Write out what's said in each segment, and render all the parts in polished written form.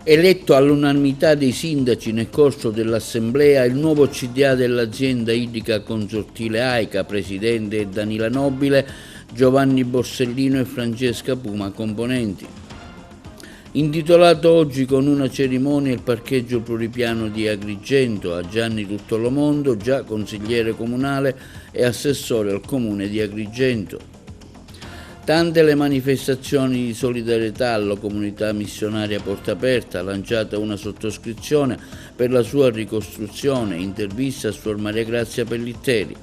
Eletto all'unanimità dei sindaci nel corso dell'assemblea, il nuovo CDA dell'azienda idrica consortile AICA, presidente è Danila Nobile, Giovanni Borsellino e Francesca Puma, componenti. Intitolato oggi con una cerimonia il parcheggio pluripiano di Agrigento a Gianni Tuttolomondo, già consigliere comunale e assessore al comune di Agrigento. Tante le manifestazioni di solidarietà alla comunità missionaria Porta Aperta, lanciata una sottoscrizione per la sua ricostruzione, intervista a Suor Maria Grazia Pellitteri.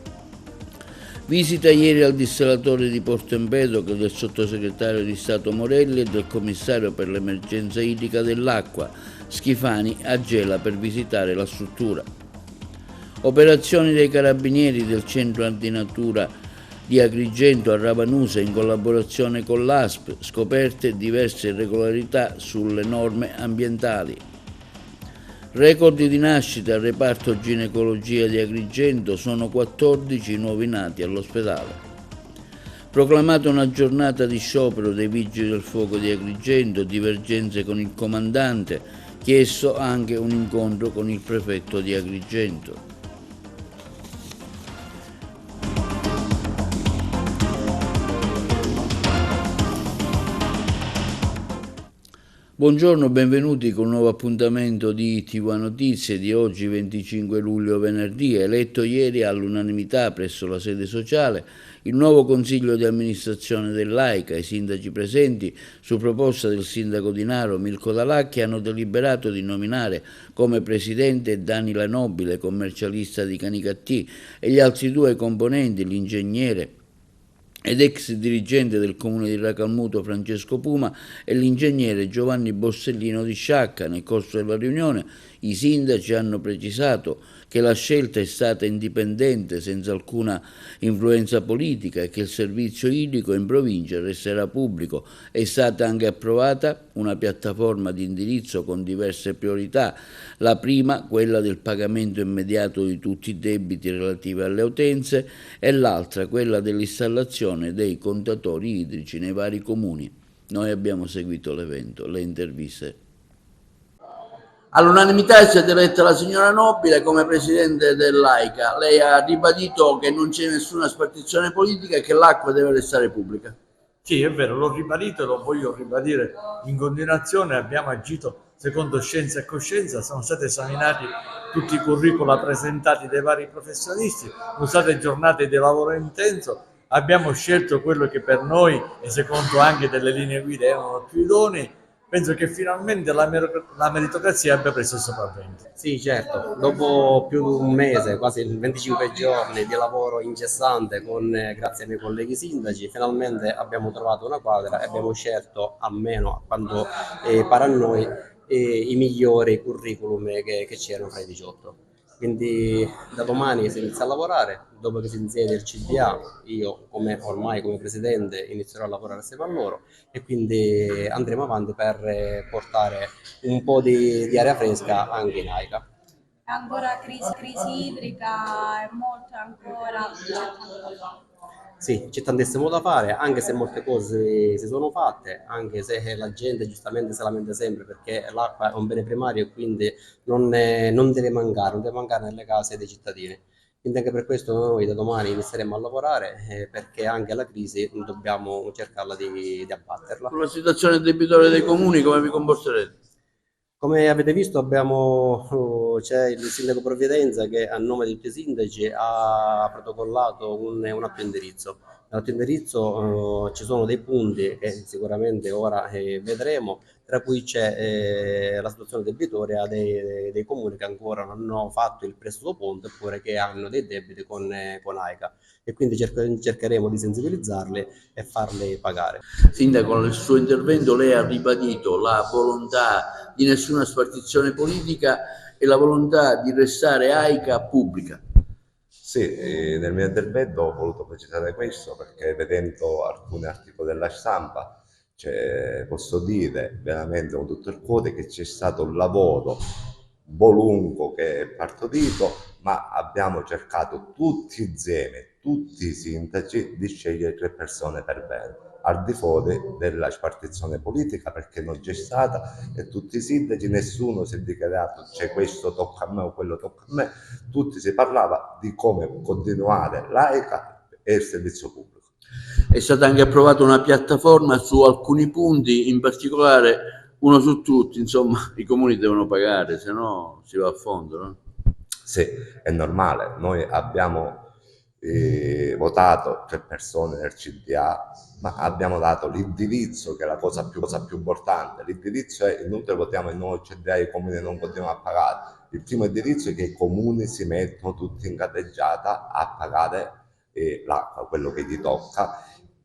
Visita ieri al dissalatore di Porto Empedocle del sottosegretario di Stato Morelli e del commissario per l'emergenza idrica dell'acqua, Schifani, a Gela per visitare la struttura. Operazioni dei carabinieri del centro antinatura di Agrigento a Ravanusa in collaborazione con l'ASP, scoperte diverse irregolarità sulle norme ambientali. Record di nascite al reparto ginecologia di Agrigento, sono 14 nuovi nati all'ospedale. Proclamata una giornata di sciopero dei vigili del fuoco di Agrigento, divergenze con il comandante, chiesto anche un incontro con il prefetto di Agrigento. Buongiorno, benvenuti con un nuovo appuntamento di TV Notizie di oggi 25 luglio venerdì. Eletto ieri all'unanimità presso la sede sociale il nuovo consiglio di amministrazione dell'AICA. I sindaci presenti, su proposta del sindaco di Naro Milko Dalacchi, hanno deliberato di nominare come presidente Danila Nobile, commercialista di Canicattì, e gli altri due componenti, l'ingegnere ed ex dirigente del comune di Racalmuto Francesco Puma e l'ingegnere Giovanni Borsellino di Sciacca. Nel corso della riunione i sindaci hanno precisato che la scelta è stata indipendente, senza alcuna influenza politica, e che il servizio idrico in provincia resterà pubblico. È stata anche approvata una piattaforma di indirizzo con diverse priorità, la prima quella del pagamento immediato di tutti i debiti relativi alle utenze e l'altra quella dell'installazione dei contatori idrici nei vari comuni. Noi abbiamo seguito l'evento, le interviste. All'unanimità è stata eletta la signora Nobile come presidente dell'AICA. Lei ha ribadito che non c'è nessuna spartizione politica e che l'acqua deve restare pubblica. Sì, è vero, l'ho ribadito e lo voglio ribadire in continuazione. Abbiamo agito secondo scienza e coscienza, sono stati esaminati tutti i curricula presentati dai vari professionisti, sono state giornate di lavoro intenso, abbiamo scelto quello che per noi e secondo anche delle linee guida erano più idonei. Penso che finalmente la meritocrazia abbia preso il sopravvento. Sì, certo, dopo più di un mese, quasi 25 giorni di lavoro incessante grazie ai miei colleghi sindaci, finalmente abbiamo trovato una quadra e abbiamo scelto, almeno a quanto pare a noi, i migliori curriculum che c'erano fra i 18. Quindi da domani si inizia a lavorare, dopo che si insiede il CDA, io ormai come presidente inizierò a lavorare assieme a loro e quindi andremo avanti per portare un po' di aria fresca anche in AICA. Ancora crisi idrica e molto ancora. Sì, c'è tantissimo da fare, anche se molte cose si sono fatte, anche se la gente giustamente si lamenta sempre perché l'acqua è un bene primario e quindi non deve mancare nelle case dei cittadini. Quindi anche per questo noi da domani inizieremo a lavorare perché anche la crisi dobbiamo cercarla di abbatterla. Sulla situazione debitoria dei comuni, come vi comporterete? Come avete visto c'è il sindaco Provvidenza che a nome di tutti i sindaci ha protocollato un atto indirizzo. Nell'atto indirizzo ci sono dei punti che sicuramente ora vedremo, tra cui c'è la situazione debitoria dei comuni che ancora non hanno fatto il prestito ponte oppure che hanno dei debiti con AICA e quindi cercheremo di sensibilizzarli e farli pagare. Sindaco, nel suo intervento lei ha ribadito la volontà di nessuna spartizione politica e la volontà di restare AICA pubblica. Sì, nel mio intervento ho voluto precisare questo perché vedendo alcuni articoli della stampa posso dire veramente con tutto il cuore che c'è stato un lavoro volunque che è partorito, ma abbiamo cercato tutti insieme, tutti i sindaci, di scegliere 3 persone per bene. al di fuori della spartizione politica, perché non c'è stata, e tutti i sindaci, nessuno si è dichiarato c'è questo tocca a me o quello tocca a me, tutti si parlava di come continuare l'AICA e il servizio pubblico. È stata anche approvata una piattaforma su alcuni punti, in particolare uno su tutti, insomma i comuni devono pagare, se no si va a fondo, no? Sì, è normale. Noi abbiamo votato 3 persone nel CDA, ma abbiamo dato l'indirizzo, che è la cosa più importante. L'indirizzo è: inutile votiamo il nuovo CDA e i comuni non continuano a pagare. Il primo indirizzo è che i comuni si mettono tutti in carreggiata a pagare l'acqua, quello che gli tocca.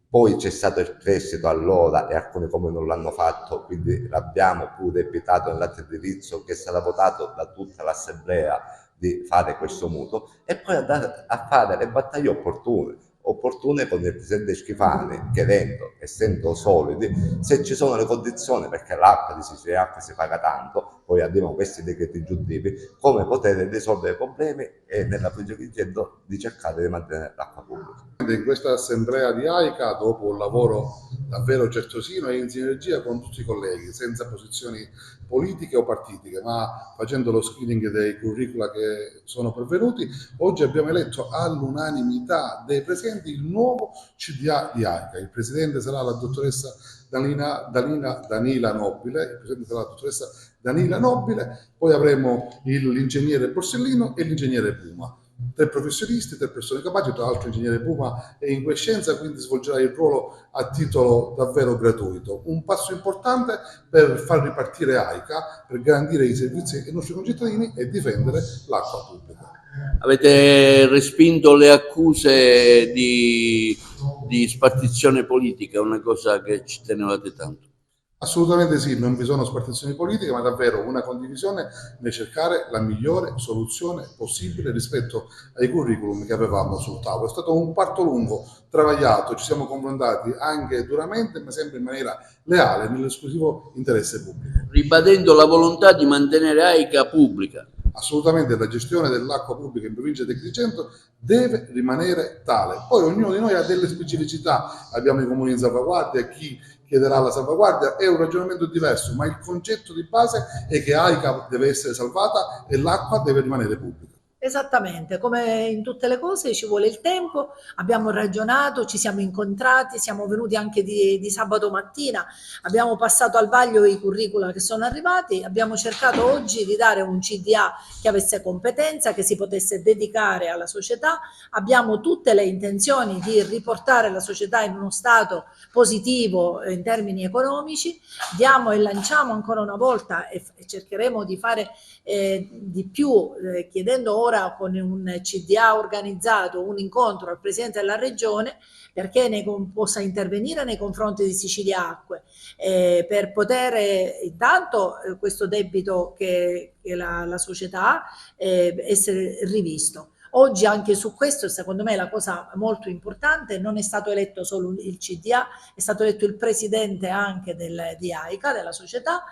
Poi c'è stato il prestito allora e alcuni comuni non l'hanno fatto, quindi l'abbiamo pure evitato nell'altro indirizzo che sarà votato da tutta l'assemblea di fare questo mutuo, e poi andare a fare le battaglie opportune con il presidente Schifani, chiedendo, essendo solidi, se ci sono le condizioni, perché l'acqua di Sicilia Acque si paga tanto, poi arrivano questi decreti giuntivi, come poter risolvere i problemi e nella progetto di cercare di mantenere l'acqua pubblica. In questa assemblea di AICA, dopo un lavoro davvero certosino e in sinergia con tutti i colleghi, senza posizioni politiche o partitiche, ma facendo lo screening dei curricula che sono pervenuti, oggi abbiamo eletto all'unanimità dei presenti il nuovo CDA di AICA. Il presidente sarà la dottoressa Danila Nobile, il presidente sarà la dottoressa Danila Nobile, poi avremo l'ingegnere Borsellino e l'ingegnere Puma. 3 professionisti, 3 persone capaci. Tra l'altro l'ingegnere Puma è in quiescenza, quindi svolgerà il ruolo a titolo davvero gratuito. Un passo importante per far ripartire AICA, per garantire i servizi ai nostri concittadini e difendere l'acqua pubblica. Avete respinto le accuse di spartizione politica, una cosa che ci tenevate tanto. Assolutamente sì, non vi sono spartizioni politiche, ma davvero una condivisione nel cercare la migliore soluzione possibile rispetto ai curriculum che avevamo sul tavolo. È stato un parto lungo, travagliato, ci siamo confrontati anche duramente, ma sempre in maniera leale, nell'esclusivo interesse pubblico. Ribadendo la volontà di mantenere AICA pubblica. Assolutamente la gestione dell'acqua pubblica in provincia di Agrigento deve rimanere tale. Poi ognuno di noi ha delle specificità, abbiamo i comuni in salvaguardia, chi chiederà la salvaguardia, è un ragionamento diverso, ma il concetto di base è che AICA deve essere salvata e l'acqua deve rimanere pubblica. Esattamente, come in tutte le cose ci vuole il tempo, abbiamo ragionato, ci siamo incontrati, siamo venuti anche di sabato mattina, abbiamo passato al vaglio i curricula che sono arrivati, abbiamo cercato oggi di dare un CDA che avesse competenza, che si potesse dedicare alla società, abbiamo tutte le intenzioni di riportare la società in uno stato positivo in termini economici, diamo e lanciamo ancora una volta e cercheremo di fare di più, chiedendo ora con un CDA organizzato un incontro al Presidente della Regione perché possa intervenire nei confronti di Sicilia Acque per poter intanto questo debito che la società ha essere rivisto. Oggi anche su questo, secondo me, la cosa molto importante, non è stato eletto solo il CDA, è stato eletto il presidente anche di AICA, della società,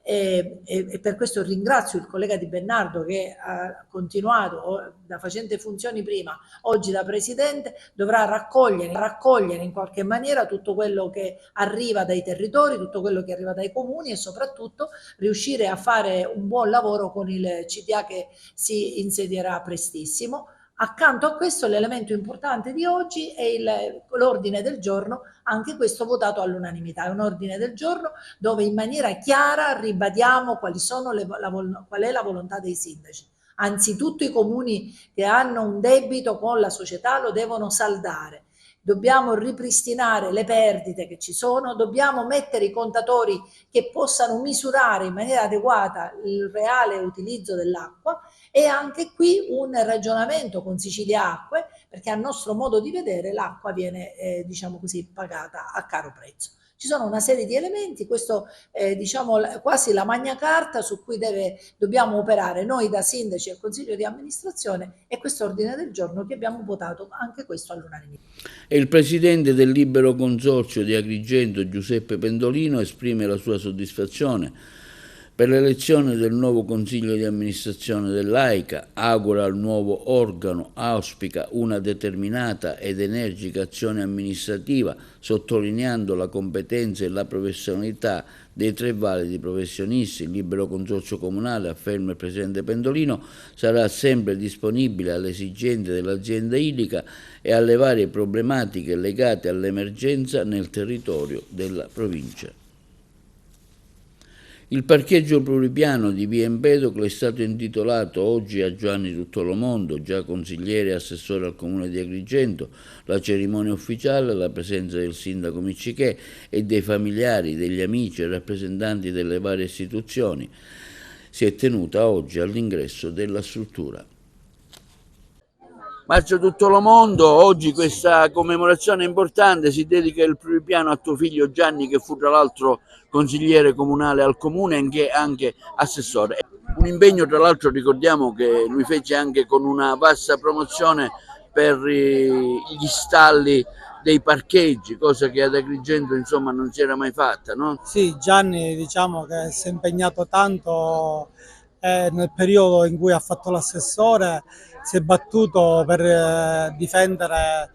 e per questo ringrazio il collega Di Bernardo che ha continuato da facente funzioni prima, oggi da presidente, dovrà raccogliere in qualche maniera tutto quello che arriva dai territori, tutto quello che arriva dai comuni e soprattutto riuscire a fare un buon lavoro con il CDA che si insedierà prestissimo. Accanto a questo l'elemento importante di oggi è l'ordine del giorno, anche questo votato all'unanimità, è un ordine del giorno dove in maniera chiara ribadiamo qual è la volontà dei sindaci. Anzitutto i comuni che hanno un debito con la società lo devono saldare. Dobbiamo ripristinare le perdite che ci sono, dobbiamo mettere i contatori che possano misurare in maniera adeguata il reale utilizzo dell'acqua e anche qui un ragionamento con Sicilia Acque, perché a nostro modo di vedere l'acqua viene diciamo così pagata a caro prezzo. Ci sono una serie di elementi, questo diciamo quasi la magna carta su cui dobbiamo operare noi da sindaci e consiglio di amministrazione e questo ordine del giorno che abbiamo votato anche questo all'unanimità. E il presidente del Libero Consorzio di Agrigento, Giuseppe Pendolino, esprime la sua soddisfazione Per l'elezione del nuovo Consiglio di amministrazione dell'AICA, augura al nuovo organo, auspica una determinata ed energica azione amministrativa, sottolineando la competenza e la professionalità dei 3 validi professionisti. Il libero consorzio comunale, afferma il presidente Pendolino, sarà sempre disponibile alle esigenze dell'azienda idrica e alle varie problematiche legate all'emergenza nel territorio della provincia. Il parcheggio pluripiano di via Empedocle è stato intitolato oggi a Giovanni Tuttolomondo, già consigliere e assessore al comune di Agrigento. La cerimonia ufficiale, alla presenza del sindaco Miccichè e dei familiari, degli amici e rappresentanti delle varie istituzioni, si è tenuta oggi all'ingresso della struttura. Marcio Tuttolomondo, oggi questa commemorazione importante, si dedica il pluripiano a tuo figlio Gianni, che fu tra l'altro consigliere comunale al comune e anche assessore. Un impegno, tra l'altro ricordiamo che lui fece anche con una vasta promozione per gli stalli dei parcheggi, cosa che ad Agrigento insomma non si era mai fatta, no? Sì, Gianni diciamo che si è impegnato tanto nel periodo in cui ha fatto l'assessore, si è battuto per difendere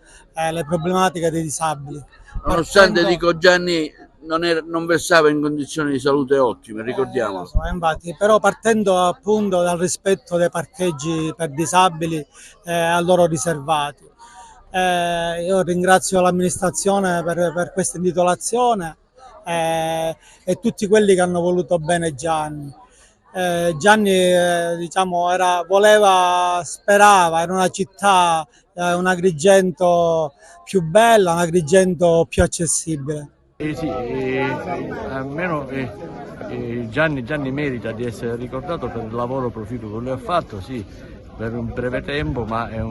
le problematiche dei disabili. Nonostante, dico, Gianni non versava in condizioni di salute ottime, ricordiamolo. Infatti, però partendo appunto dal rispetto dei parcheggi per disabili a loro riservati. Io ringrazio l'amministrazione per questa intitolazione e tutti quelli che hanno voluto bene Gianni. Gianni diciamo sperava in una città, un Agrigento più bella, un Agrigento più accessibile. Sì, almeno Gianni merita di essere ricordato per il lavoro proficuo che lui ha fatto, sì, per un breve tempo, ma è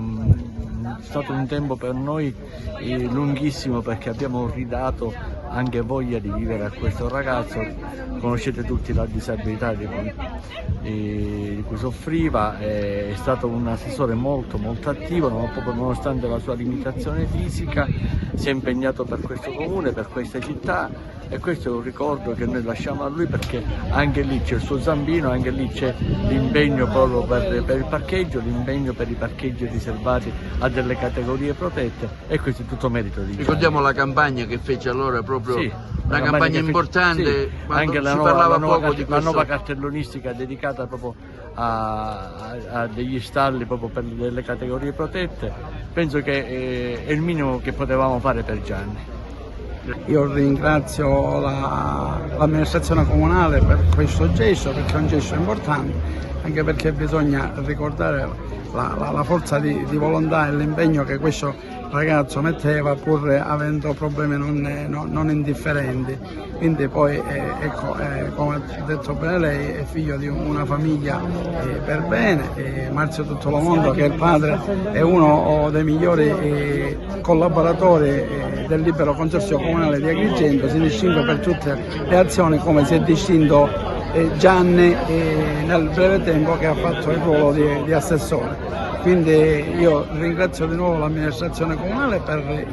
stato un tempo per noi lunghissimo, perché abbiamo ridato anche voglia di vivere a questo ragazzo. Conoscete tutti la disabilità di cui soffriva, è stato un assessore molto attivo, nonostante la sua limitazione fisica, si è impegnato per questo comune, per questa città, e questo è un ricordo che noi lasciamo a lui, perché anche lì c'è il suo zampino, anche lì c'è l'impegno proprio per il parcheggio, l'impegno per i parcheggi riservati a delle categorie protette, e questo è tutto merito di Gianni. Ricordiamo la campagna che fece allora, proprio sì, una campagna importante, sì, quando anche si parlava poco di questo. La nuova cartellonistica dedicata proprio a degli stalli proprio per delle categorie protette, penso che è il minimo che potevamo fare per Gianni. Io ringrazio l'amministrazione comunale per questo gesto, perché è un gesto importante, anche perché bisogna ricordare la forza di volontà e l'impegno che questo ragazzo metteva, pur avendo problemi non indifferenti. Quindi poi ecco, come ha detto bene lei, è figlio di una famiglia per bene. Marcio Tuttolomondo, che è il padre, è uno dei migliori collaboratori del libero consorzio comunale di Agrigento, si distingue per tutte le azioni, come si è distinto Gianni nel breve tempo che ha fatto il ruolo di assessore. Quindi io ringrazio di nuovo l'amministrazione comunale per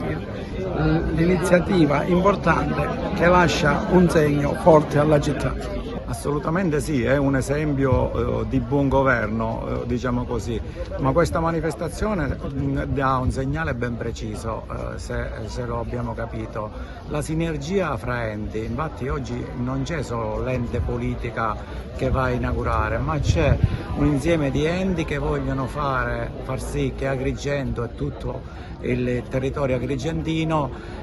l'iniziativa importante che lascia un segno forte alla città. Assolutamente sì, è un esempio di buon governo, diciamo così, ma questa manifestazione dà un segnale ben preciso, se lo abbiamo capito, la sinergia fra enti. Infatti oggi non c'è solo l'ente politica che va a inaugurare, ma c'è un insieme di enti che vogliono far sì che Agrigento e tutto il territorio agrigentino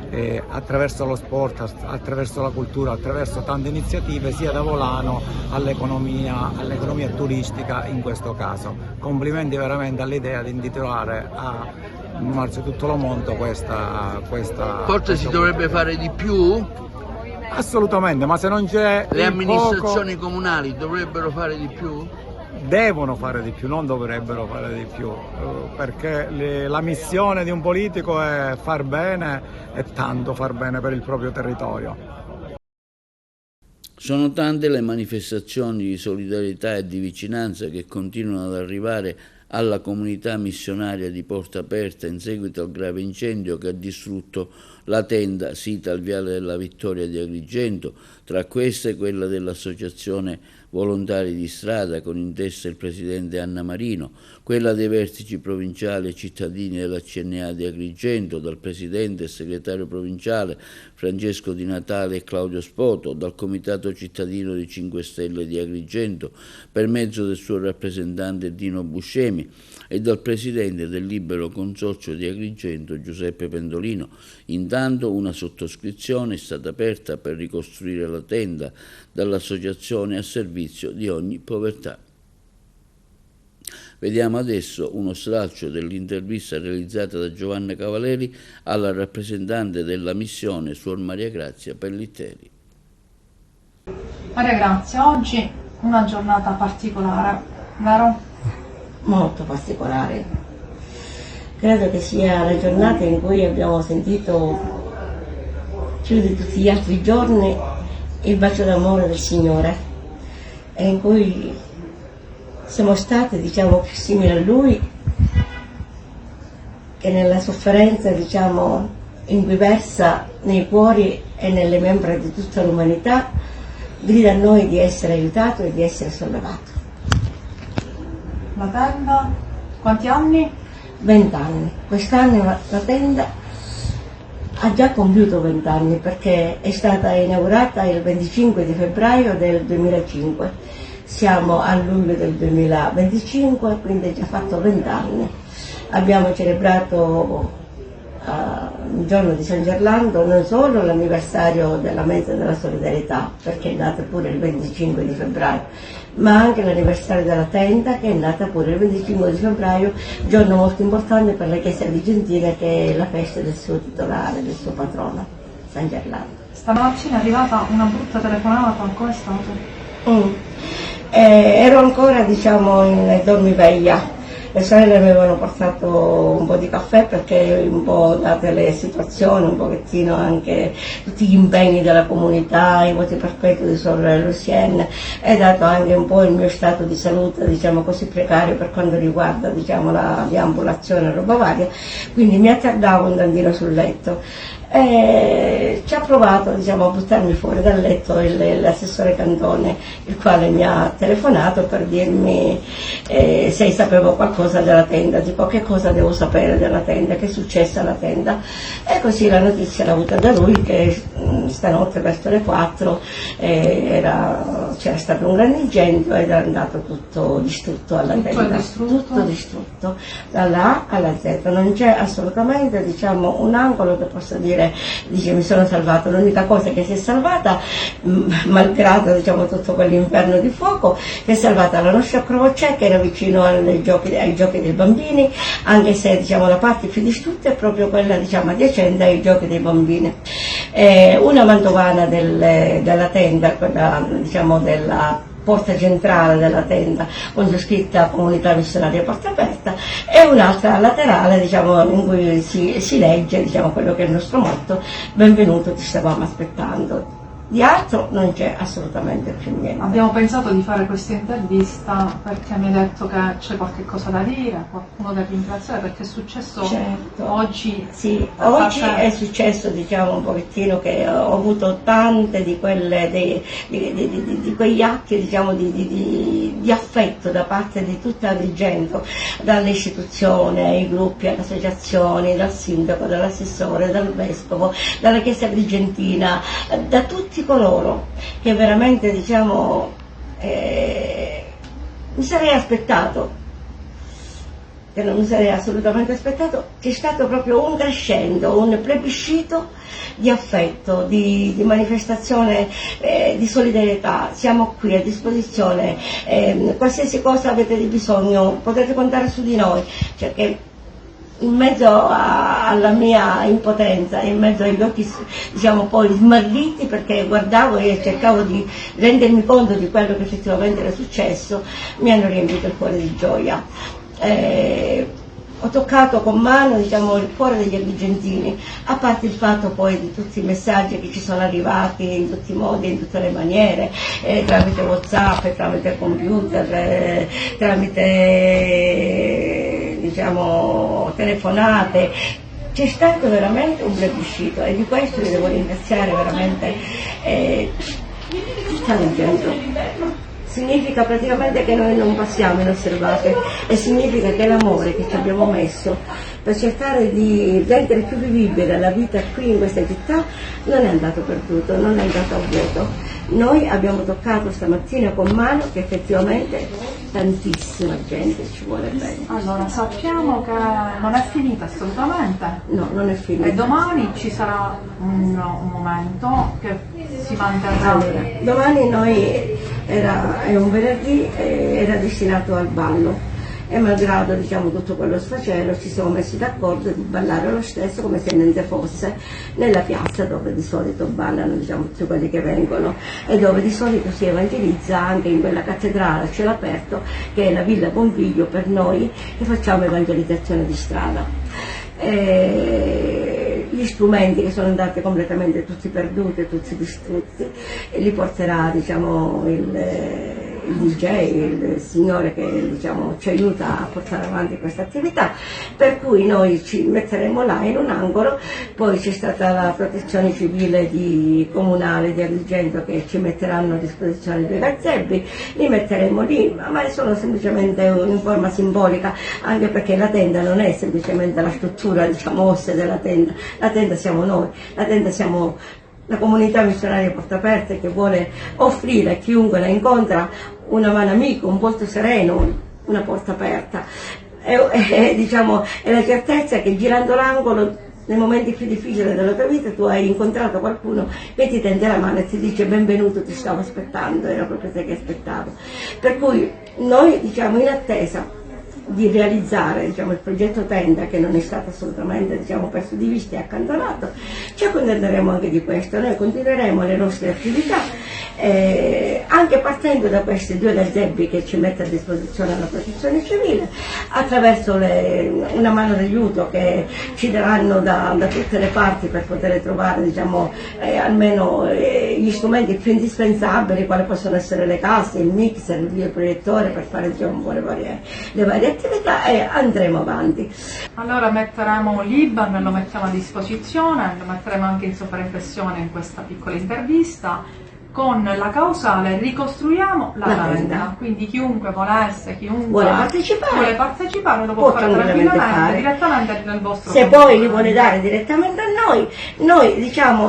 attraverso lo sport, attraverso la cultura, attraverso tante iniziative, sia da volano all'economia turistica in questo caso. Complimenti veramente all'idea di intitolare a Marcio Tuttolomondo questa. Forse si dovrebbe fare di più? Assolutamente, ma se non c'è le amministrazioni comunali dovrebbero fare di più? Devono fare di più, non dovrebbero fare di più, perché la missione di un politico è far bene, e tanto far bene per il proprio territorio. Sono tante le manifestazioni di solidarietà e di vicinanza che continuano ad arrivare alla comunità missionaria di Porta Aperta in seguito al grave incendio che ha distrutto la tenda sita al Viale della Vittoria di Agrigento, tra queste quella dell'associazione volontari di strada con in testa il presidente Anna Marino, quella dei vertici provinciali e cittadini della CNA di Agrigento, dal presidente e segretario provinciale Francesco Di Natale e Claudio Spoto, dal comitato cittadino di 5 Stelle di Agrigento per mezzo del suo rappresentante Dino Buscemi e dal presidente del Libero Consorzio di Agrigento Giuseppe Pendolino. Intanto una sottoscrizione è stata aperta per ricostruire la tenda dall'associazione a servizio di ogni povertà. Vediamo adesso uno stralcio dell'intervista realizzata da Giovanna Cavaleri alla rappresentante della missione Suor Maria Grazia Pellitteri. Maria Grazia, oggi una giornata particolare, vero? Molto particolare. Credo che sia la giornata in cui abbiamo sentito più di tutti gli altri giorni il bacio d'amore del Signore e in cui siamo stati, diciamo, più simili a Lui che nella sofferenza, diciamo, in cui versa nei cuori e nelle membra di tutta l'umanità, grida a noi di essere aiutato e di essere sollevato. La tenda, quanti anni? 20 anni. Quest'anno la tenda ha già compiuto 20 anni perché è stata inaugurata il 25 di febbraio del 2005. Siamo a luglio del 2025, quindi è già fatto 20 anni. Abbiamo celebrato il giorno di San Gerlando non solo l'anniversario della Mese della Solidarietà, perché è nata pure il 25 di febbraio, ma anche l'anniversario della tenda, che è nata pure il 25 di febbraio, giorno molto importante per la Chiesa Argentina, che è la festa del suo titolare, del suo patrono, San Gerlando. Stamattina è arrivata una brutta telefonata, come è stato? Ero ancora, diciamo, in dormiveglia. Le sorelle mi avevano portato un po' di caffè perché un po', date le situazioni, un pochettino anche tutti gli impegni della comunità, i voti perpetui di Sor Lucienne, e dato anche un po' il mio stato di salute, diciamo così, precario per quanto riguarda, diciamo, la deambulazione e roba varia, quindi mi attardavo un tantino sul letto. Ci ha provato, diciamo, a buttarmi fuori dal letto l'assessore Cantone, il quale mi ha telefonato per dirmi se sapevo qualcosa della tenda, tipo che cosa devo sapere della tenda, che è successo alla tenda, e così la notizia l'ha avuta da lui che stanotte verso le 4 c'era stato un grande incendio ed era andato tutto distrutto alla tenda, tutto distrutto dalla A alla Z, non c'è assolutamente, diciamo, un angolo che possa dire dice mi sono salvato. L'unica cosa che si è salvata, malgrado, diciamo, tutto quell'inferno di fuoco, si è salvata la nostra Croce, che era vicino ai giochi dei bambini, anche se, diciamo, la parte più distrutta è proprio quella, diciamo, adiacente ai giochi dei bambini. Una mantovana della tenda, quella, diciamo, della porta centrale della tenda, con su scritta Comunità Missionaria Porta Aperta, e un'altra laterale, diciamo, in cui si legge, diciamo, quello che è il nostro motto: benvenuto, ti stavamo aspettando. Di altro non c'è assolutamente più niente. Abbiamo pensato di fare questa intervista perché mi hai detto che c'è qualche cosa da dire, qualcuno da ringraziare, perché è successo oggi. Sì, oggi è successo, diciamo, un pochettino che ho avuto tante di quelle, di quegli atti, diciamo, di affetto da parte di tutta Agrigento, dalle istituzioni, ai gruppi, alle associazioni, dal sindaco, dall'assessore, dal vescovo, dalla Chiesa Agrigentina, da tutti coloro che veramente, diciamo, mi sarei aspettato, che non mi sarei assolutamente aspettato. C'è stato proprio un crescendo, un plebiscito di affetto, di manifestazione, di solidarietà. Siamo qui a disposizione, qualsiasi cosa avete di bisogno potete contare su di noi, cioè che in mezzo alla mia impotenza, in mezzo agli occhi, diciamo, poi smarriti, perché guardavo e cercavo di rendermi conto di quello che effettivamente era successo, mi hanno riempito il cuore di gioia. Ho toccato con mano, diciamo, il cuore degli agrigentini, a parte il fatto poi di tutti i messaggi che ci sono arrivati in tutti i modi, in tutte le maniere, tramite WhatsApp, tramite computer, tramite, diciamo, telefonate. C'è stato veramente un plebiscito e di questo vi devo ringraziare veramente tutta la gente. significa praticamente che noi non passiamo inosservate e significa che l'amore che ci abbiamo messo per cercare di rendere più vivibile la vita qui in questa città non è andato perduto, non è andato a vuoto. Noi abbiamo toccato stamattina con mano che effettivamente tantissima gente ci vuole bene. Allora, sappiamo che non è finita assolutamente. No, non è finita. E domani ci sarà un momento che si manterrà. Allora, domani è un venerdì, era destinato al ballo. E malgrado tutto quello sfacelo ci siamo messi d'accordo di ballare lo stesso come se niente fosse nella piazza dove di solito ballano tutti quelli che vengono e dove di solito si evangelizza anche in quella cattedrale a cielo aperto che è la Villa Pompilio per noi che facciamo evangelizzazione di strada. Gli strumenti che sono andati completamente tutti perduti, tutti distrutti, li porterà il DJ, il signore che ci aiuta a portare avanti questa attività, per cui noi ci metteremo là in un angolo, poi c'è stata la protezione civile comunale di Agrigento che ci metteranno a disposizione due gazebbi, li metteremo lì, ma è solo semplicemente in forma simbolica, anche perché la tenda non è semplicemente la struttura ossa della tenda, la tenda siamo noi, la tenda siamo la comunità missionaria Porta Aperte che vuole offrire a chiunque la incontra una mano amica, un volto sereno, una porta aperta. È la certezza che girando l'angolo nei momenti più difficili della tua vita tu hai incontrato qualcuno che ti tende la mano e ti dice benvenuto, ti stavo aspettando, era proprio te che aspettavo. Per cui noi in attesa di realizzare il progetto tenda che non è stato assolutamente perso di vista e accantonato, ci accontenteremo anche di questo. Noi continueremo le nostre attività anche partendo da questi due gazebbi che ci mette a disposizione la protezione civile, attraverso una mano d'aiuto che ci daranno da tutte le parti per poter trovare almeno gli strumenti più indispensabili, quali possono essere le casse, il mixer, il videoproiettore per fare le varie attività, e andremo avanti. Allora metteremo l'IBAN, lo mettiamo a disposizione, lo metteremo anche in sovraimpressione in questa piccola intervista. Con la causale ricostruiamo la tenda, quindi chiunque volesse, vuole partecipare lo può fare tranquillamente, direttamente nel vostro Se poi li vuole dare direttamente a noi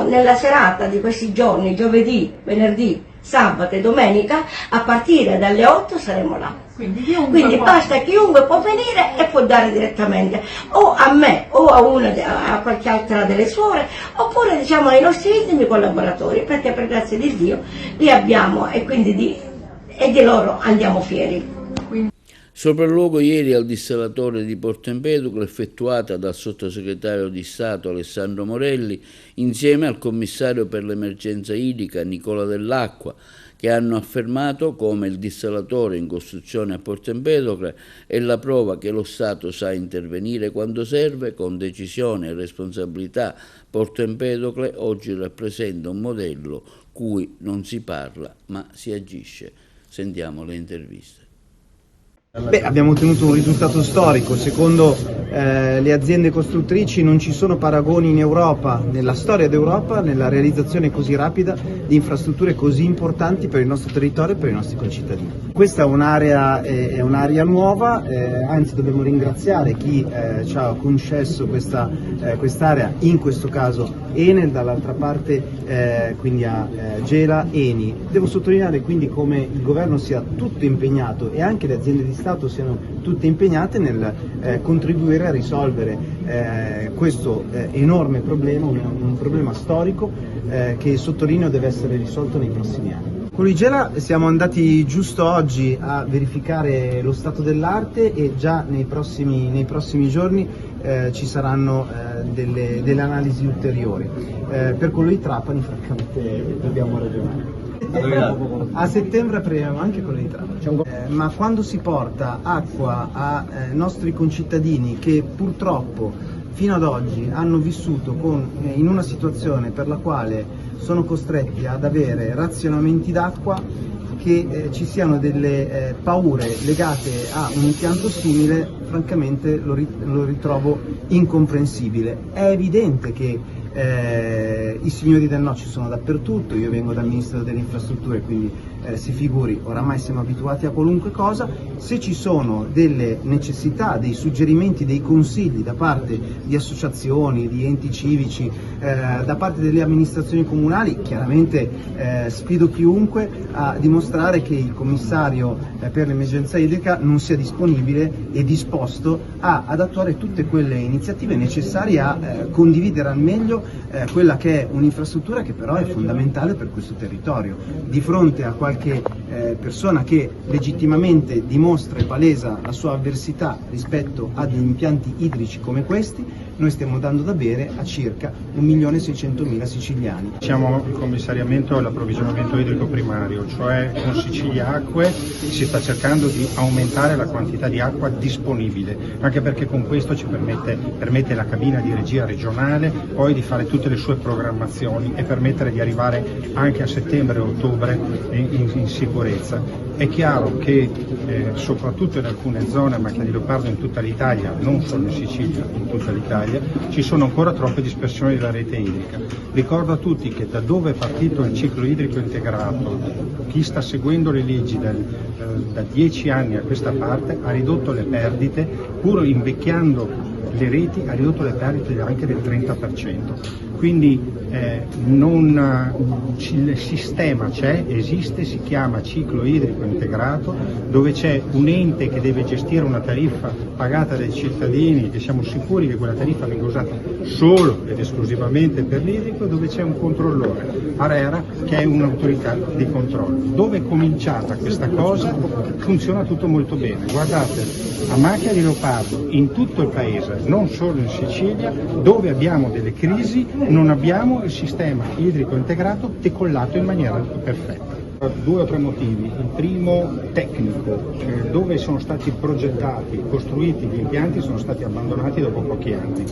nella serata di questi giorni, giovedì, venerdì, sabato e domenica, a partire dalle 8 saremo là. Quindi basta, chiunque può venire e può dare direttamente o a me o a qualche altra delle suore, oppure ai nostri intimi collaboratori, perché per grazia di Dio li abbiamo e quindi di loro andiamo fieri. Sopralluogo ieri al dissalatore di Porto Empedocle effettuata dal sottosegretario di Stato Alessandro Morelli insieme al commissario per l'emergenza idrica Nicola Dell'Acqua, che hanno affermato come il dissalatore in costruzione a Porto Empedocle è la prova che lo Stato sa intervenire quando serve con decisione e responsabilità. Porto Empedocle oggi rappresenta un modello cui non si parla ma si agisce. Sentiamo le interviste. Abbiamo ottenuto un risultato storico, secondo le aziende costruttrici non ci sono paragoni in Europa, nella storia d'Europa, nella realizzazione così rapida di infrastrutture così importanti per il nostro territorio e per i nostri concittadini. Questa è un'area nuova, anzi dobbiamo ringraziare chi ci ha concesso quest'area, in questo caso Enel, dall'altra parte quindi a Gela, Eni. Devo sottolineare quindi come il governo sia tutto impegnato e anche le aziende di Stato siano tutte impegnate nel contribuire a risolvere questo enorme problema, un problema storico che sottolineo deve essere risolto nei prossimi anni. Con l'Igela siamo andati giusto oggi a verificare lo stato dell'arte e già nei prossimi giorni ci saranno delle analisi ulteriori. Per quello di Trapani francamente dobbiamo ragionare. A settembre apriremo anche quello di Trapani, ma quando si porta acqua a nostri concittadini che purtroppo fino ad oggi hanno vissuto in una situazione per la quale sono costretti ad avere razionamenti d'acqua, che ci siano delle paure legate a un impianto simile, francamente lo ritrovo incomprensibile. È evidente che I signori del no ci sono dappertutto, io vengo dal Ministero delle Infrastrutture, quindi si figuri, oramai siamo abituati a qualunque cosa. Se ci sono delle necessità, dei suggerimenti, dei consigli da parte di associazioni, di enti civici, da parte delle amministrazioni comunali, chiaramente sfido chiunque a dimostrare che il commissario per l'emergenza idrica non sia disponibile e disposto ad attuare tutte quelle iniziative necessarie a condividere al meglio quella che è un'infrastruttura che però è fondamentale per questo territorio. Di fronte a qualche persona che legittimamente dimostra e palesa la sua avversità rispetto a degli impianti idrici come questi, noi stiamo dando da bere a circa 1.600.000 siciliani. Siamo il commissariamento e l'approvvigionamento idrico primario, cioè con Sicilia Acque si sta cercando di aumentare la quantità di acqua disponibile, anche perché con questo ci permette la cabina di regia regionale poi di fare tutte le sue programmazioni e permettere di arrivare anche a settembre e ottobre in sicurezza. È chiaro che soprattutto in alcune zone a macchia di leopardo in tutta l'Italia, non solo in Sicilia, in tutta l'Italia, ci sono ancora troppe dispersioni della rete idrica. Ricordo a tutti che da dove è partito il ciclo idrico integrato, chi sta seguendo le leggi da 10 anni a questa parte ha ridotto le perdite, pur invecchiando le reti, ha ridotto le perdite anche del 30%. Quindi il sistema c'è, esiste, si chiama ciclo idrico integrato, dove c'è un ente che deve gestire una tariffa pagata dai cittadini, che siamo sicuri che quella tariffa venga usata solo ed esclusivamente per l'idrico, dove c'è un controllore, ARERA, che è un'autorità di controllo. Dove è cominciata questa cosa funziona tutto molto bene. Guardate, a macchia di leopardo in tutto il paese, non solo in Sicilia, dove abbiamo delle crisi, non abbiamo il sistema idrico integrato decollato in maniera perfetta. 2 o 3 motivi. Il primo tecnico, cioè dove sono stati progettati, costruiti gli impianti sono stati abbandonati dopo pochi anni.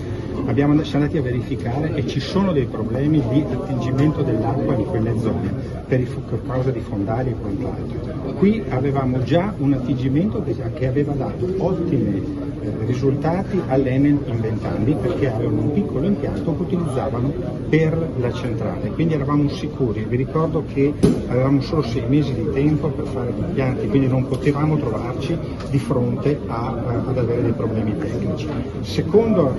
Siamo andati a verificare e ci sono dei problemi di attingimento dell'acqua in quelle zone per causa di fondali e quant'altro. Qui avevamo già un attingimento che aveva dato ottimi risultati all'Enel in 20 anni, perché avevano un piccolo impianto che utilizzavano per la centrale, quindi eravamo sicuri. Vi ricordo che avevamo solo 6 mesi di tempo per fare gli impianti, quindi non potevamo trovarci di fronte ad avere dei problemi tecnici. Secondo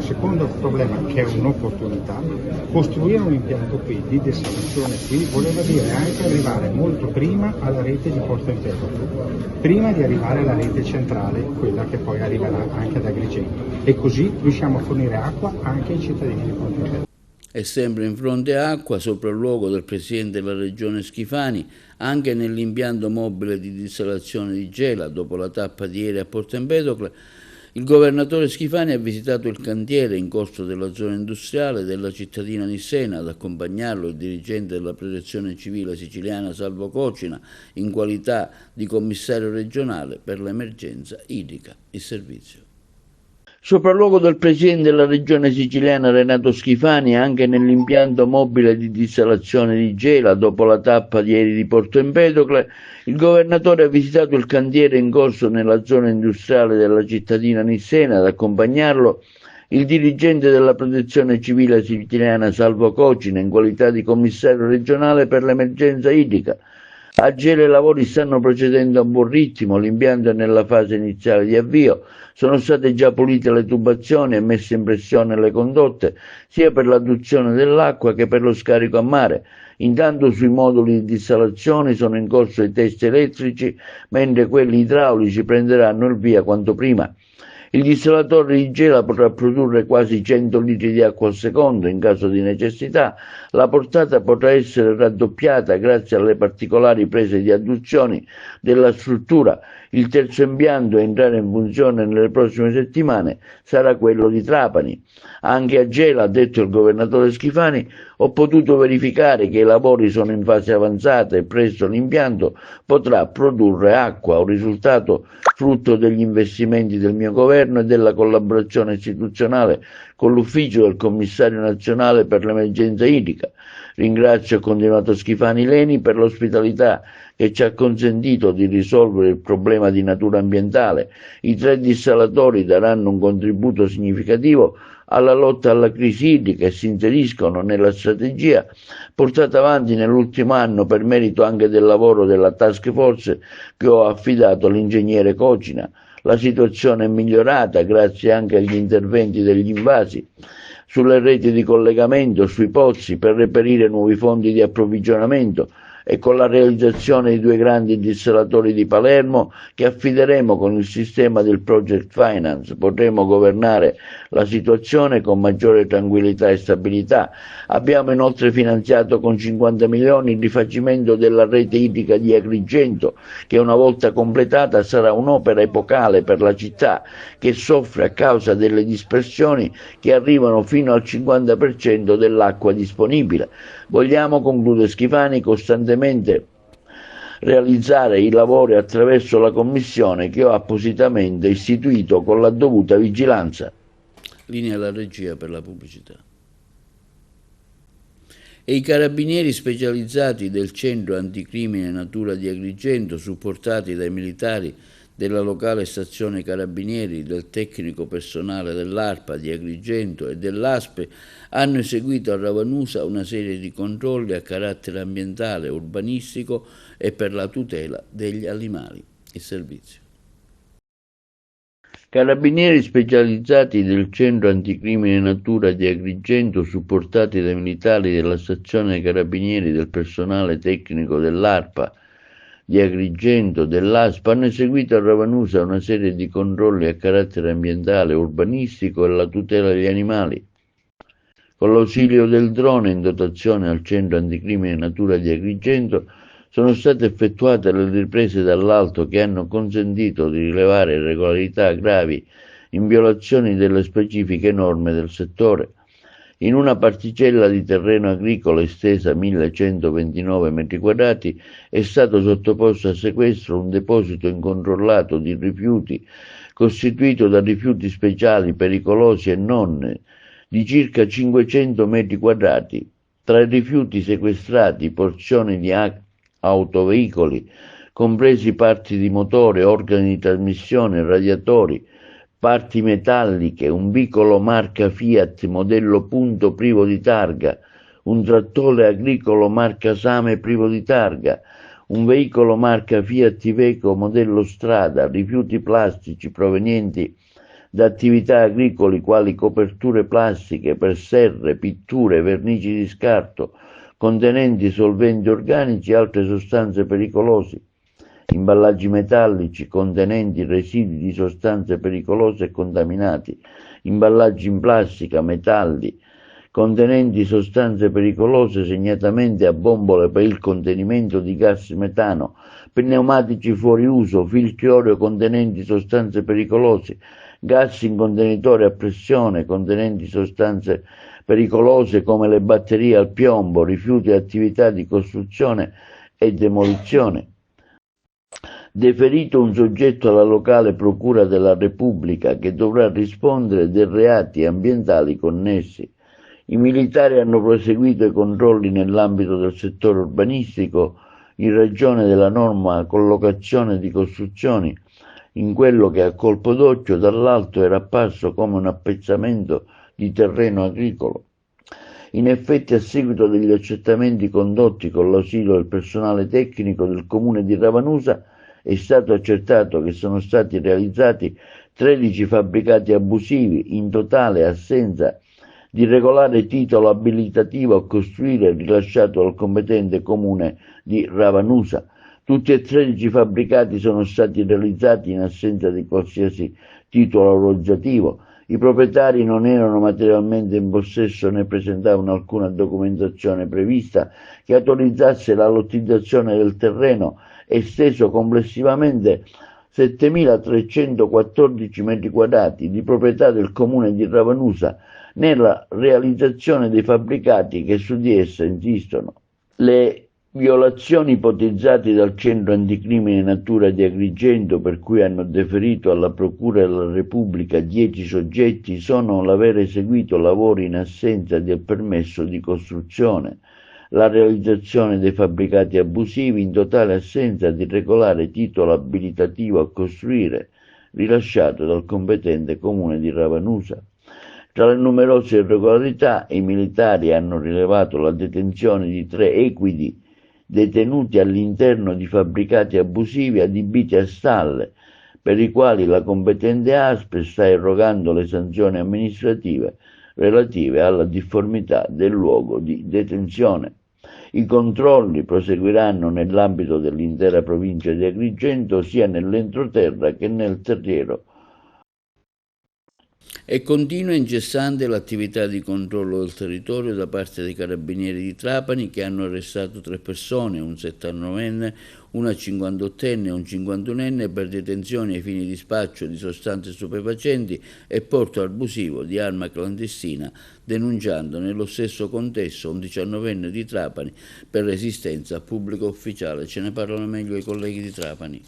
problema, che è un'opportunità, costruire un impianto qui di dessalazione qui voleva dire anche arrivare molto prima alla rete di Porto Empedocle, prima di arrivare alla rete centrale, quella che poi arriverà anche ad Agrigento, e così riusciamo a fornire acqua anche ai cittadini di Porto Empedocle. E sempre in fronte acqua, sopralluogo del Presidente della Regione Schifani, anche nell'impianto mobile di dissalazione di Gela, dopo la tappa di ieri a Porto Empedocle, il governatore Schifani ha visitato il cantiere in corso della zona industriale della cittadina Nissena. Ad accompagnarlo il dirigente della Protezione Civile siciliana Salvo Cocina, in qualità di commissario regionale per l'emergenza idrica. Il servizio. Sopralluogo del Presidente della Regione Siciliana Renato Schifani anche nell'impianto mobile di dissalazione di Gela, dopo la tappa di ieri di Porto Empedocle, il governatore ha visitato il cantiere in corso nella zona industriale della cittadina Nissena. Ad accompagnarlo il dirigente della Protezione Civile siciliana Salvo Cocina, in qualità di commissario regionale per l'emergenza idrica. A Gela i lavori stanno procedendo a buon ritmo, l'impianto è nella fase iniziale di avvio, sono state già pulite le tubazioni e messe in pressione le condotte, sia per l'adduzione dell'acqua che per lo scarico a mare. Intanto sui moduli di dissalazione sono in corso i test elettrici, mentre quelli idraulici prenderanno il via quanto prima. Il dissalatore di Gela potrà produrre quasi 100 litri di acqua al secondo in caso di necessità. La portata potrà essere raddoppiata grazie alle particolari prese di adduzione della struttura. Il terzo impianto a entrare in funzione nelle prossime settimane sarà quello di Trapani. Anche a Gela, ha detto il governatore Schifani, ho potuto verificare che i lavori sono in fase avanzata e presto l'impianto potrà produrre acqua, un risultato frutto degli investimenti del mio governo e della collaborazione istituzionale con l'ufficio del commissario nazionale per l'emergenza idrica. Ringrazio, ha continuato Schifani, l'ENI per l'ospitalità che ci ha consentito di risolvere il problema di natura ambientale. I 3 dissalatori daranno un contributo significativo alla lotta alla crisi idrica e si inseriscono nella strategia portata avanti nell'ultimo anno per merito anche del lavoro della task force che ho affidato all'ingegnere Cocina. La situazione è migliorata grazie anche agli interventi degli invasi sulle reti di collegamento, sui pozzi per reperire nuovi fonti di approvvigionamento e con la realizzazione di 2 grandi dissalatori di Palermo che affideremo con il sistema del Project Finance. Potremo governare la situazione con maggiore tranquillità e stabilità. Abbiamo inoltre finanziato con 50 milioni il rifacimento della rete idrica di Agrigento, che una volta completata sarà un'opera epocale per la città, che soffre a causa delle dispersioni che arrivano fino al 50% dell'acqua disponibile. Vogliamo, conclude Schifani, costantemente realizzare i lavori attraverso la commissione che ho appositamente istituito con la dovuta vigilanza. Linea alla regia per la pubblicità. E i carabinieri specializzati del Centro Anticrimine Natura di Agrigento, supportati dai militari della locale stazione Carabinieri, del tecnico personale dell'ARPA di Agrigento e dell'ASPE, hanno eseguito a Ravanusa una serie di controlli a carattere ambientale, urbanistico e per la tutela degli animali. Il servizio. Carabinieri specializzati del Centro Anticrimine Natura di Agrigento, supportati dai militari della stazione Carabinieri, del personale tecnico dell'ARPA di Agrigento, dell'ASPA, hanno eseguito a Ravanusa una serie di controlli a carattere ambientale, urbanistico e la tutela degli animali. Con l'ausilio del drone in dotazione al Centro Anticrimine Natura di Agrigento sono state effettuate le riprese dall'alto che hanno consentito di rilevare irregolarità gravi in violazione delle specifiche norme del settore. In una particella di terreno agricolo estesa 1129 m2 è stato sottoposto a sequestro un deposito incontrollato di rifiuti costituito da rifiuti speciali pericolosi e non di circa 500 m2. Tra i rifiuti sequestrati porzioni di autoveicoli, compresi parti di motore, organi di trasmissione, radiatori, parti metalliche, un veicolo marca Fiat modello Punto privo di targa, un trattore agricolo marca Same privo di targa, un veicolo marca Fiat Iveco modello Strada, rifiuti plastici provenienti da attività agricole quali coperture plastiche per serre, pitture, vernici di scarto, contenenti solventi organici e altre sostanze pericolose, imballaggi metallici contenenti residui di sostanze pericolose e contaminati, imballaggi in plastica, metalli contenenti sostanze pericolose, segnatamente a bombole per il contenimento di gas metano, pneumatici fuori uso, filtri olio contenenti sostanze pericolose, gas in contenitori a pressione contenenti sostanze pericolose come le batterie al piombo, rifiuti e attività di costruzione e demolizione. Deferito un soggetto alla locale Procura della Repubblica che dovrà rispondere dei reati ambientali connessi. I militari hanno proseguito i controlli nell'ambito del settore urbanistico in ragione della norma collocazione di costruzioni in quello che a colpo d'occhio dall'alto era apparso come un appezzamento di terreno agricolo. In effetti, a seguito degli accertamenti condotti con l'ausilio del personale tecnico del comune di Ravanusa, è stato accertato che sono stati realizzati 13 fabbricati abusivi, in totale assenza di regolare titolo abilitativo a costruire rilasciato dal competente comune di Ravanusa. Tutti e 13 fabbricati sono stati realizzati in assenza di qualsiasi titolo autorizzativo. I proprietari non erano materialmente in possesso né presentavano alcuna documentazione prevista che autorizzasse la lottizzazione del terreno esteso complessivamente 7.314 m2 di proprietà del comune di Ravanusa nella realizzazione dei fabbricati che su di essa insistono. Le violazioni ipotizzate dal Centro Anticrimine Natura di Agrigento, per cui hanno deferito alla Procura della Repubblica 10 soggetti, sono l'aver eseguito lavori in assenza del permesso di costruzione, la realizzazione dei fabbricati abusivi in totale assenza di regolare titolo abilitativo a costruire rilasciato dal competente comune di Ravanusa. Tra le numerose irregolarità, i militari hanno rilevato la detenzione di 3 equidi detenuti all'interno di fabbricati abusivi adibiti a stalle, per i quali la competente ASP sta erogando le sanzioni amministrative relative alla difformità del luogo di detenzione. I controlli proseguiranno nell'ambito dell'intera provincia di Agrigento, sia nell'entroterra che nel terriero. E continua incessante l'attività di controllo del territorio da parte dei carabinieri di Trapani, che hanno arrestato 3 persone, un 79enne, una 58enne e un 51enne, per detenzione ai fini di spaccio di sostanze stupefacenti e porto abusivo di arma clandestina, denunciando nello stesso contesto un 19enne di Trapani per resistenza a pubblico ufficiale. Ce ne parlano meglio i colleghi di Trapani.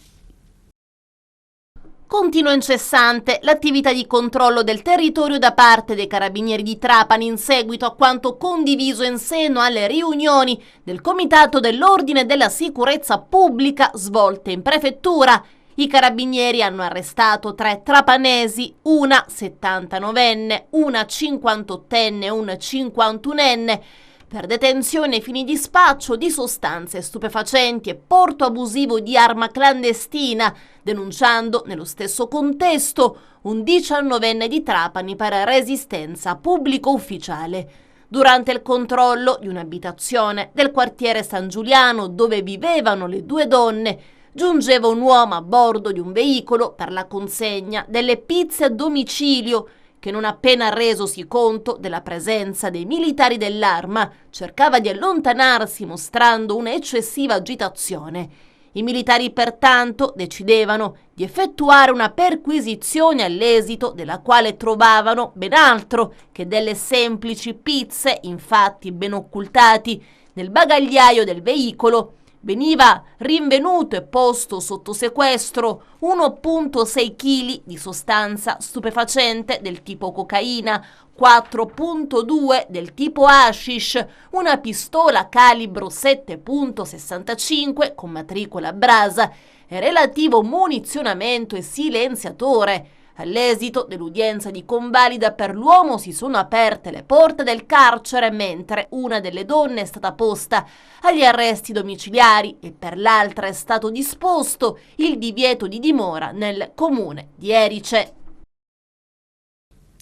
Continua incessante l'attività di controllo del territorio da parte dei carabinieri di Trapani in seguito a quanto condiviso in seno alle riunioni del Comitato dell'Ordine e della Sicurezza Pubblica svolte in prefettura. I carabinieri hanno arrestato 3 trapanesi, una 79enne, una 58enne e un 51enne, per detenzione ai fini di spaccio di sostanze stupefacenti e porto abusivo di arma clandestina, denunciando nello stesso contesto un 19enne di Trapani per resistenza pubblico ufficiale. Durante il controllo di un'abitazione del quartiere San Giuliano, dove vivevano le 2 donne, giungeva un uomo a bordo di un veicolo per la consegna delle pizze a domicilio, che non appena resosi conto della presenza dei militari dell'Arma cercava di allontanarsi mostrando un'eccessiva agitazione. I militari pertanto decidevano di effettuare una perquisizione, all'esito della quale trovavano ben altro che delle semplici pizze, infatti ben occultati nel bagagliaio del veicolo. Veniva rinvenuto e posto sotto sequestro 1,6 kg di sostanza stupefacente del tipo cocaina, 4,2 del tipo hashish, una pistola calibro 7,65 con matricola Brasa e relativo munizionamento e silenziatore. All'esito dell'udienza di convalida per l'uomo si sono aperte le porte del carcere, mentre una delle donne è stata posta agli arresti domiciliari e per l'altra è stato disposto il divieto di dimora nel comune di Erice.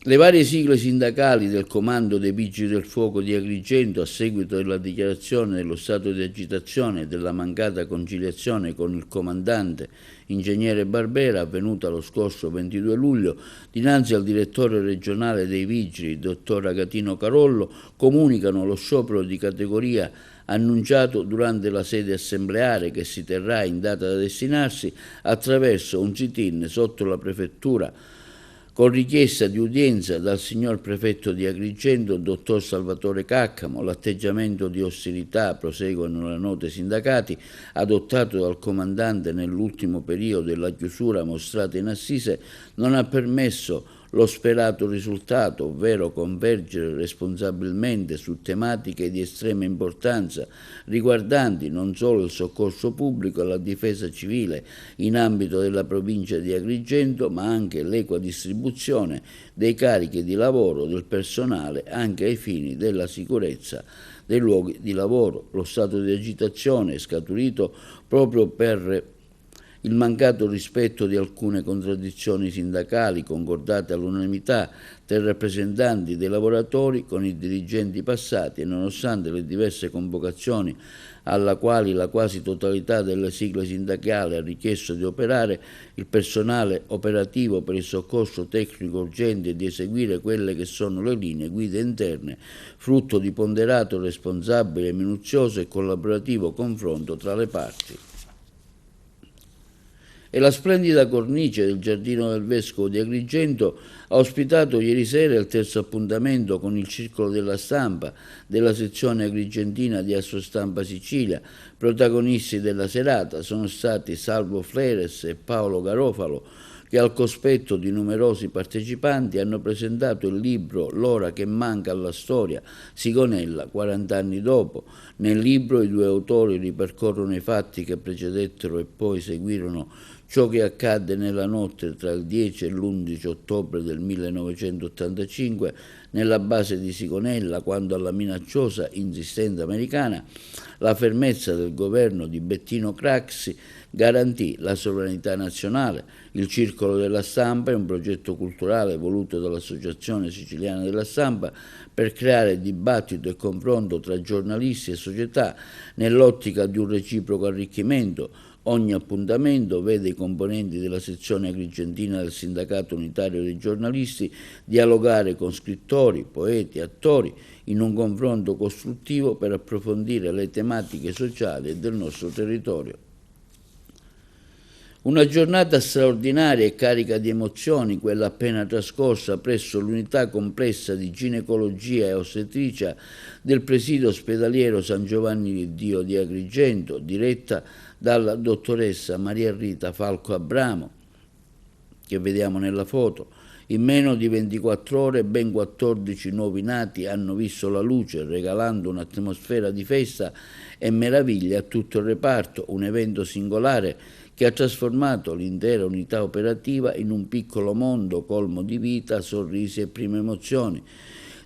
Le varie sigle sindacali del Comando dei Vigili del Fuoco di Agrigento, a seguito della dichiarazione dello stato di agitazione e della mancata conciliazione con il comandante ingegnere Barbera, avvenuta lo scorso 22 luglio, dinanzi al direttore regionale dei Vigili, dottor Agatino Carollo, comunicano lo sciopero di categoria annunciato durante la sede assembleare, che si terrà in data da destinarsi, attraverso un sit-in sotto la prefettura, con richiesta di udienza dal signor prefetto di Agrigento, dottor Salvatore Caccamo. L'atteggiamento di ostilità, proseguono le note sindacati, adottato dal comandante nell'ultimo periodo della chiusura mostrata in assise, non ha permesso lo sperato risultato, ovvero convergere responsabilmente su tematiche di estrema importanza riguardanti non solo il soccorso pubblico e la difesa civile in ambito della provincia di Agrigento, ma anche l'equa distribuzione dei carichi di lavoro del personale anche ai fini della sicurezza dei luoghi di lavoro. Lo stato di agitazione è scaturito proprio per il mancato rispetto di alcune contraddizioni sindacali concordate all'unanimità tra i rappresentanti dei lavoratori con i dirigenti passati, e nonostante le diverse convocazioni alla quali la quasi totalità delle sigle sindacali ha richiesto di operare, il personale operativo per il soccorso tecnico urgente e di eseguire quelle che sono le linee guida interne, frutto di ponderato, responsabile, minuzioso e collaborativo confronto tra le parti. E la splendida cornice del Giardino del Vescovo di Agrigento ha ospitato ieri sera il terzo appuntamento con il Circolo della Stampa della sezione agrigentina di Assostampa Sicilia. Protagonisti della serata sono stati Salvo Fleres e Paolo Garofalo, che al cospetto di numerosi partecipanti hanno presentato il libro L'ora che manca alla storia, Sigonella 40 anni dopo. Nel libro i due autori ripercorrono i fatti che precedettero e poi seguirono ciò che accadde nella notte tra il 10 e l'11 ottobre del 1985 nella base di Sigonella, quando alla minacciosa insistenza americana la fermezza del governo di Bettino Craxi garantì la sovranità nazionale. Il Circolo della Stampa è un progetto culturale voluto dall'Associazione Siciliana della Stampa per creare dibattito e confronto tra giornalisti e società nell'ottica di un reciproco arricchimento. Ogni appuntamento vede i componenti della sezione agrigentina del Sindacato Unitario dei Giornalisti dialogare con scrittori, poeti, attori in un confronto costruttivo per approfondire le tematiche sociali del nostro territorio. Una giornata straordinaria e carica di emozioni, quella appena trascorsa presso l'unità complessa di ginecologia e ostetricia del presidio ospedaliero San Giovanni di Dio di Agrigento, diretta dalla dottoressa Maria Rita Falco Abramo, che vediamo nella foto. In meno di 24 ore ben 14 nuovi nati hanno visto la luce, regalando un'atmosfera di festa e meraviglia a tutto il reparto, un evento singolare che ha trasformato l'intera unità operativa in un piccolo mondo colmo di vita, sorrisi e prime emozioni.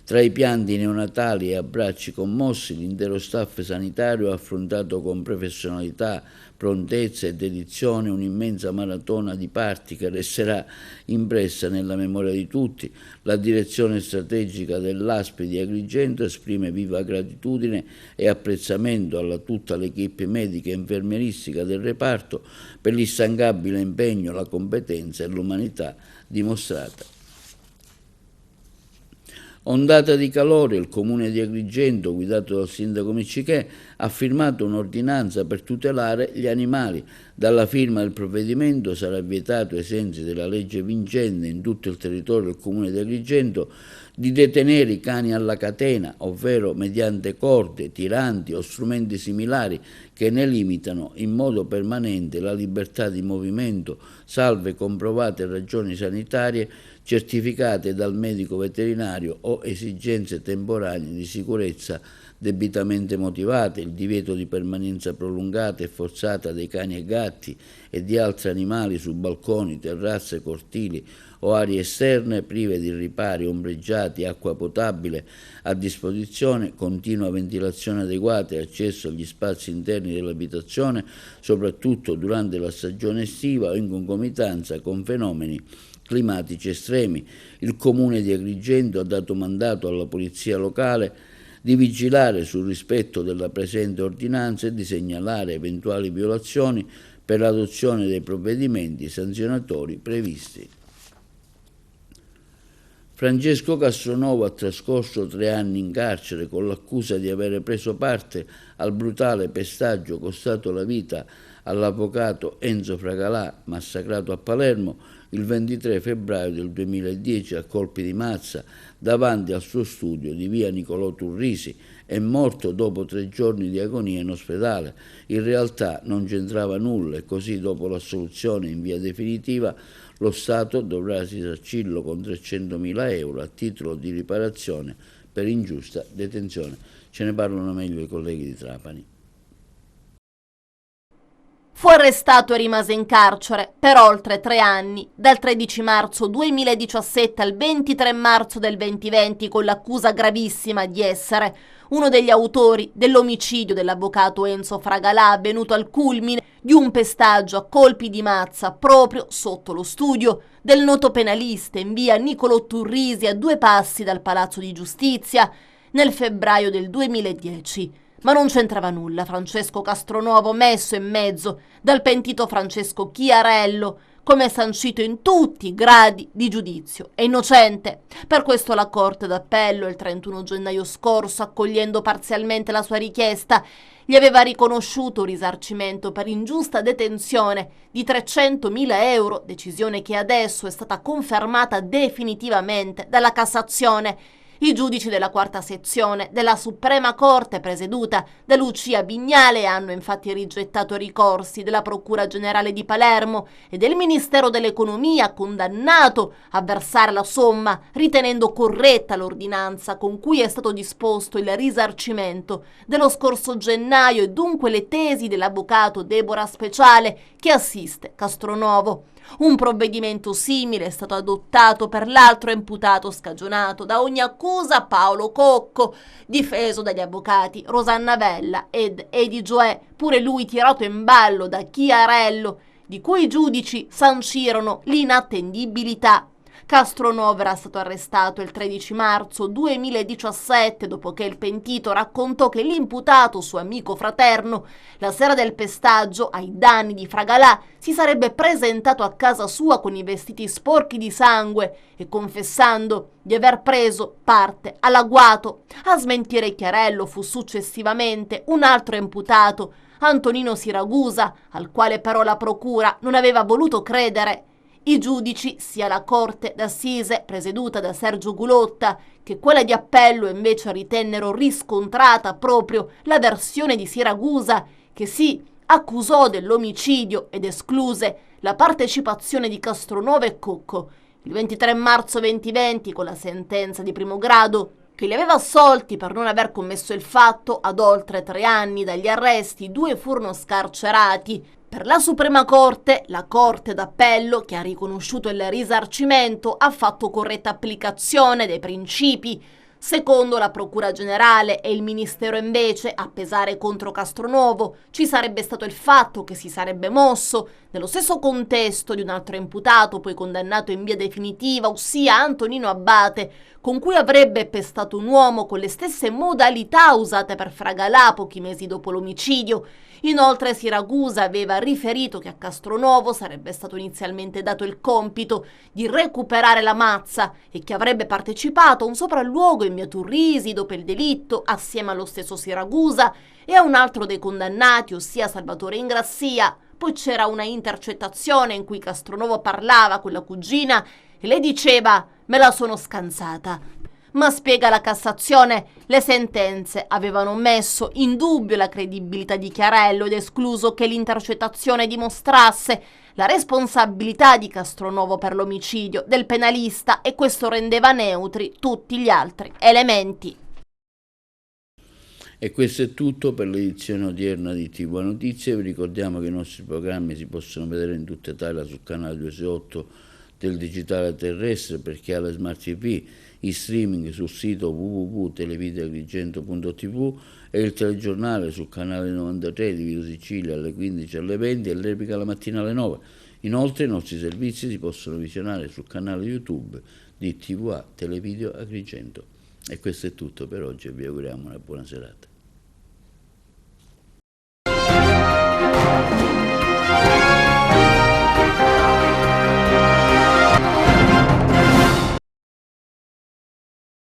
Tra i pianti neonatali e abbracci commossi, l'intero staff sanitario ha affrontato con professionalità, prontezza e dedizione un'immensa maratona di parti che resterà impressa nella memoria di tutti. La direzione strategica dell'ASP di Agrigento esprime viva gratitudine e apprezzamento a tutta l'equipe medica e infermieristica del reparto per l'instancabile impegno, la competenza e l'umanità dimostrata. Ondata di calore, il comune di Agrigento, guidato dal sindaco Miccichè, ha firmato un'ordinanza per tutelare gli animali. Dalla firma del provvedimento sarà vietato, ai sensi della legge vincente in tutto il territorio del comune di Agrigento, di detenere i cani alla catena, ovvero mediante corde, tiranti o strumenti similari che ne limitano in modo permanente la libertà di movimento, salve comprovate ragioni sanitarie certificate dal medico veterinario o esigenze temporanee di sicurezza debitamente motivate, il divieto di permanenza prolungata e forzata dei cani e gatti e di altri animali su balconi, terrazze, cortili o aree esterne prive di ripari, ombreggiati, acqua potabile a disposizione, continua ventilazione adeguata e accesso agli spazi interni dell'abitazione, soprattutto durante la stagione estiva o in concomitanza con fenomeni climatici estremi. Il comune di Agrigento ha dato mandato alla polizia locale di vigilare sul rispetto della presente ordinanza e di segnalare eventuali violazioni per l'adozione dei provvedimenti sanzionatori previsti. Francesco Castronovo ha trascorso 3 anni in carcere con l'accusa di avere preso parte al brutale pestaggio costato la vita all'avvocato Enzo Fragalà, massacrato a Palermo il 23 febbraio del 2010 a colpi di mazza davanti al suo studio di via Nicolò Turrisi. È morto dopo 3 giorni di agonia in ospedale. In realtà non c'entrava nulla e così, dopo l'assoluzione in via definitiva, lo Stato dovrà risarcirlo con 300.000 euro a titolo di riparazione per ingiusta detenzione. Ce ne parlano meglio i colleghi di Trapani. Fu arrestato e rimase in carcere per oltre 3 anni, dal 13 marzo 2017 al 23 marzo del 2020, con l'accusa gravissima di essere uno degli autori dell'omicidio dell'avvocato Enzo Fragalà, avvenuto al culmine di un pestaggio a colpi di mazza proprio sotto lo studio del noto penalista in via Nicolò Turrisi, a 2 passi dal Palazzo di Giustizia, nel febbraio del 2010. Ma non c'entrava nulla Francesco Castronovo, messo in mezzo dal pentito Francesco Chiarello, come sancito in tutti i gradi di giudizio. È innocente. Per questo la Corte d'Appello, il 31 gennaio scorso, accogliendo parzialmente la sua richiesta, gli aveva riconosciuto un risarcimento per ingiusta detenzione di 300.000 euro, decisione che adesso è stata confermata definitivamente dalla Cassazione. I giudici della quarta sezione della Suprema Corte, presieduta da Lucia Vignale, hanno infatti rigettato i ricorsi della Procura Generale di Palermo e del Ministero dell'Economia, condannato a versare la somma, ritenendo corretta l'ordinanza con cui è stato disposto il risarcimento dello scorso gennaio e dunque le tesi dell'avvocato Deborah Speciale che assiste Castronovo. Un provvedimento simile è stato adottato per l'altro imputato scagionato da ogni accusa, Paolo Cocco, difeso dagli avvocati Rosanna Vella ed Edi Gioè, pure lui tirato in ballo da Chiarello, di cui i giudici sancirono l'inattendibilità. Castronovo era stato arrestato il 13 marzo 2017 dopo che il pentito raccontò che l'imputato, suo amico fraterno, la sera del pestaggio ai danni di Fragalà si sarebbe presentato a casa sua con i vestiti sporchi di sangue e confessando di aver preso parte all'agguato. A smentire Chiarello fu successivamente un altro imputato, Antonino Siragusa, al quale però la procura non aveva voluto credere. I giudici, sia la Corte d'Assise, presieduta da Sergio Gulotta, che quella di appello invece ritennero riscontrata proprio la versione di Siragusa, che si accusò dell'omicidio ed escluse la partecipazione di Castronovo e Cocco. Il 23 marzo 2020, con la sentenza di primo grado, che li aveva assolti per non aver commesso il fatto, ad oltre 3 anni dagli arresti, 2 furono scarcerati. Per la Suprema Corte, la Corte d'Appello, che ha riconosciuto il risarcimento, ha fatto corretta applicazione dei principi. Secondo la Procura Generale e il Ministero invece, a pesare contro Castronovo, ci sarebbe stato il fatto che si sarebbe mosso nello stesso contesto di un altro imputato poi condannato in via definitiva, ossia Antonino Abbate, con cui avrebbe pestato un uomo con le stesse modalità usate per Fragalà pochi mesi dopo l'omicidio. Inoltre Siragusa aveva riferito che a Castronovo sarebbe stato inizialmente dato il compito di recuperare la mazza e che avrebbe partecipato a un sopralluogo in via Turrisi dopo il delitto assieme allo stesso Siragusa e a un altro dei condannati, ossia Salvatore Ingrassia. Poi c'era una intercettazione in cui Castronovo parlava con la cugina e le diceva «me la sono scansata». Ma spiega la Cassazione, le sentenze avevano messo in dubbio la credibilità di Chiarello ed escluso che l'intercettazione dimostrasse la responsabilità di Castronovo per l'omicidio del penalista e questo rendeva neutri tutti gli altri elementi. E questo è tutto per l'edizione odierna di TV Notizie. Vi ricordiamo che i nostri programmi si possono vedere in tutta Italia sul canale 268 del digitale terrestre per chi ha la Smart TV, in streaming sul sito www.televideoagrigento.tv e il telegiornale sul canale 93 di Video Sicilia alle 15 alle 20 e l'Epica la mattina alle 9. Inoltre i nostri servizi si possono visionare sul canale YouTube di TVA Televideo Agrigento. E questo è tutto per oggi e vi auguriamo una buona serata.